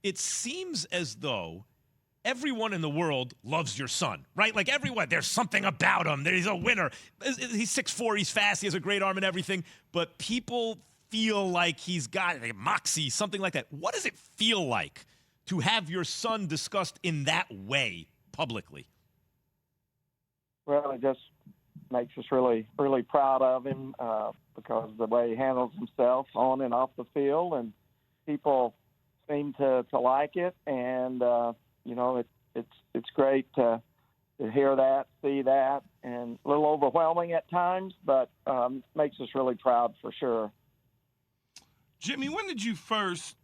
it seems as though everyone in the world loves your son, right? Like everyone, there's something about him. He's a winner. He's 6'4", he's fast, he has a great arm and everything, but people feel like he's got like moxie, something like that. What does it feel like to have your son discussed in that way publicly? Well, it just makes us really, really proud of him because of the way he handles himself on and off the field, and people seem to like it. And it's great to hear that, see that, and a little overwhelming at times, but makes us really proud for sure. Jimmy, when did you first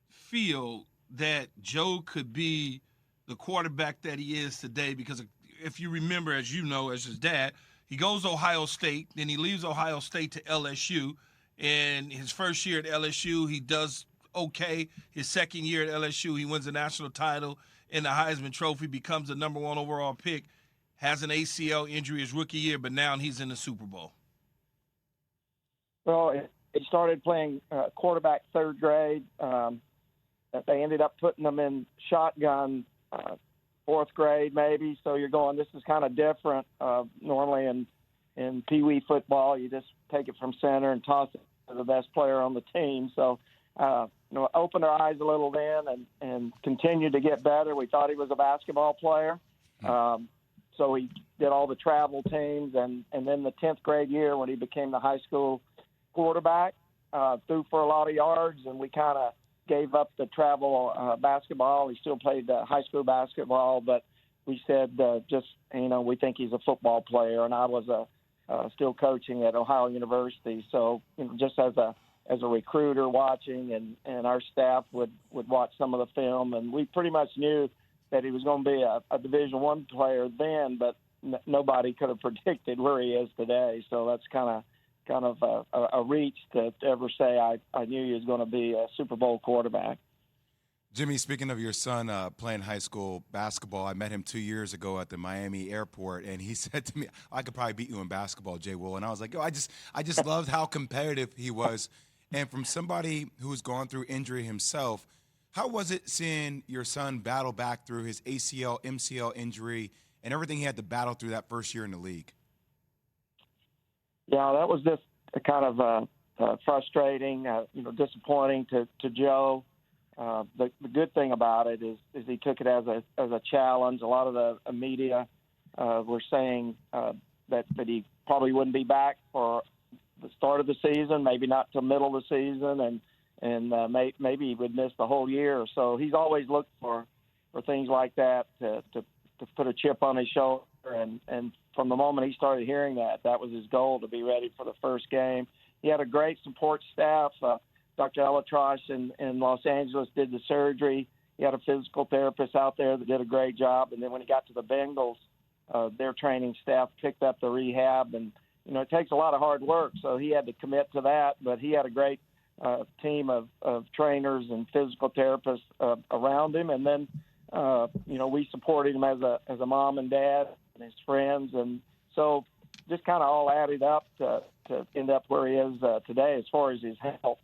feel that Joe could be the quarterback that he is today? Because if you remember, as you know, as his dad, he goes to Ohio State, then he leaves Ohio State to LSU. And his first year at LSU, he does okay. His second year at LSU, he wins a national title and the Heisman Trophy, becomes the number 1 overall pick, has an ACL injury his rookie year, but now he's in the Super Bowl. Well, he started playing quarterback third grade. They ended up putting him in shotgun fourth grade maybe. So you're going, this is kind of different. Normally in Pee Wee football, you just take it from center and toss it to the best player on the team. So, opened our eyes a little then and continued to get better. We thought he was a basketball player. So he did all the travel teams. And then the 10th grade year when he became the high school quarterback, threw for a lot of yards, and we kind of gave up the travel basketball. He still played high school basketball, but we said we think he's a football player. And I was still coaching at Ohio University, so just as a recruiter watching, and our staff would watch some of the film, and we pretty much knew that he was going to be a Division I player then, but nobody could have predicted where he is today. So that's kind of a reach to ever say I knew he was going to be a Super Bowl quarterback. Jimmy, speaking of your son playing high school basketball, I met him 2 years ago at the Miami airport, and he said to me, "I could probably beat you in basketball, Jay Will." And I was like, "Yo, I just loved how competitive he was." And from somebody who's gone through injury himself, how was it seeing your son battle back through his ACL, MCL injury, and everything he had to battle through that first year in the league? Yeah, that was just kind of frustrating, disappointing to Joe. The good thing about it is he took it as a challenge. A lot of the media were saying that he probably wouldn't be back for the start of the season, maybe not till middle of the season, and maybe he would miss the whole year. So he's always looked for things like that to put a chip on his shoulder. And from the moment he started hearing that was his goal, to be ready for the first game. He had a great support staff. Dr. Elatrosh in Los Angeles did the surgery. He had a physical therapist out there that did a great job. And then when he got to the Bengals, their training staff picked up the rehab. And, it takes a lot of hard work, so he had to commit to that. But he had a great team of trainers and physical therapists around him. And then, we supported him as a mom and dad and his friends. And so just kind of all added up to end up where he is today as far as his health.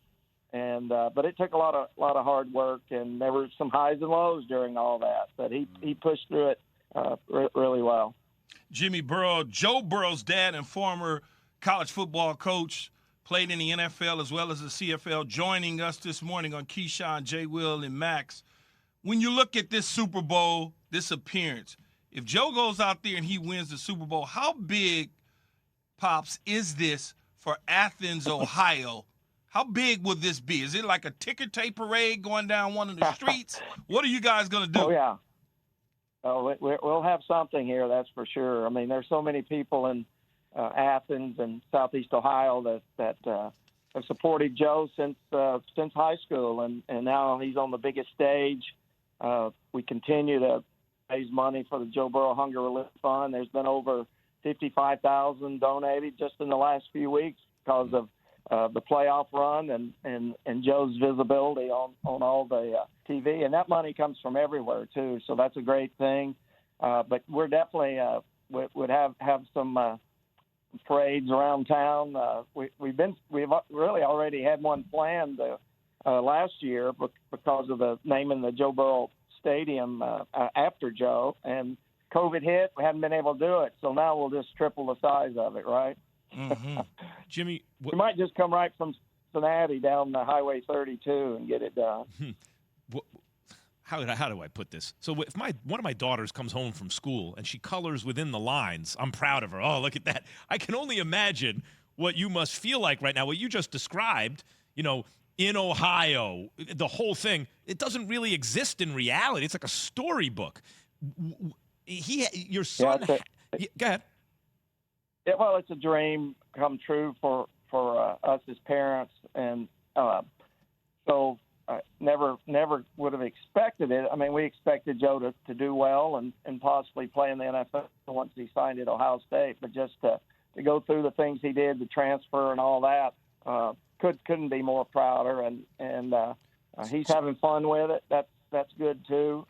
And but it took a lot of hard work, and there were some highs and lows during all that. But he pushed through it really well. Jimmy Burrow, Joe Burrow's dad and former college football coach, played in the NFL as well as the CFL, joining us this morning on Keyshawn, J. Will, and Max. When you look at this Super Bowl, this appearance, if Joe goes out there and he wins the Super Bowl, how big, Pops, is this for Athens, Ohio? How big will this be? Is it like a ticker tape parade going down one of the streets? What are you guys going to do? Oh, yeah. We'll have something here, that's for sure. I mean, there's so many people in Athens and Southeast Ohio that have supported Joe since high school, and now he's on the biggest stage. We continue to raise money for the Joe Burrow Hunger Relief Fund. There's been over $55,000 donated just in the last few weeks because of the playoff run and Joe's visibility on all the TV. And that money comes from everywhere, too, so that's a great thing. But we're definitely would have some parades around town. We've really already had one planned. last year because of the naming the Joe Burrow Stadium after Joe, and COVID hit. We haven't been able to do it, so now we'll just triple the size of it, right? Mm-hmm. Jimmy, we might just come right from Cincinnati down the Highway 32 and get it done. How do I put this? So if one of my daughters comes home from school and she colors within the lines, I'm proud of her. Oh, look at that. I can only imagine what you must feel like right now. What you just described, in Ohio, the whole thing, it doesn't really exist in reality. It's like a storybook. Your son, go ahead. Yeah, well, it's a dream come true for us as parents, and so never would have expected it. I mean, we expected Joe to do well and possibly play in the NFL once he signed at Ohio State, but just to go through the things he did, the transfer and all that, couldn't be more prouder, and he's having fun with it. That's good too.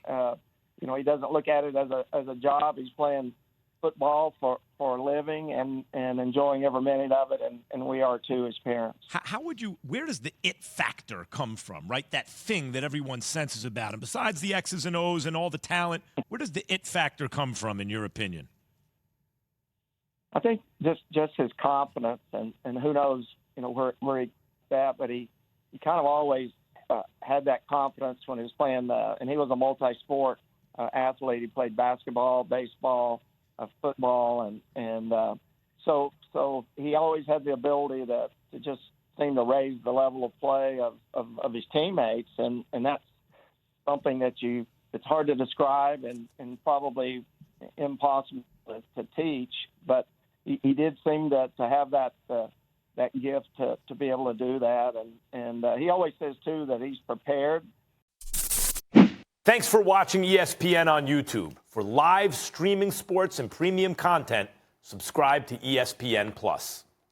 He doesn't look at it as a job. He's playing football for a living and enjoying every minute of it, and we are too as parents. Where does the it factor come from, right? That thing that everyone senses about him, besides the X's and O's and all the talent, where does the it factor come from, in your opinion? I think just his confidence, and who knows, where he's at, but he kind of always had that confidence when he was playing, and he was a multi-sport athlete. He played basketball, baseball, football, and so he always had the ability to just seem to raise the level of play of his teammates, and that's something that it's hard to describe and probably impossible to teach, but he did seem to have that gift to be able to do that, and he always says too that he's prepared. Thanks for watching ESPN on YouTube. For live streaming sports and premium content, subscribe to ESPN Plus.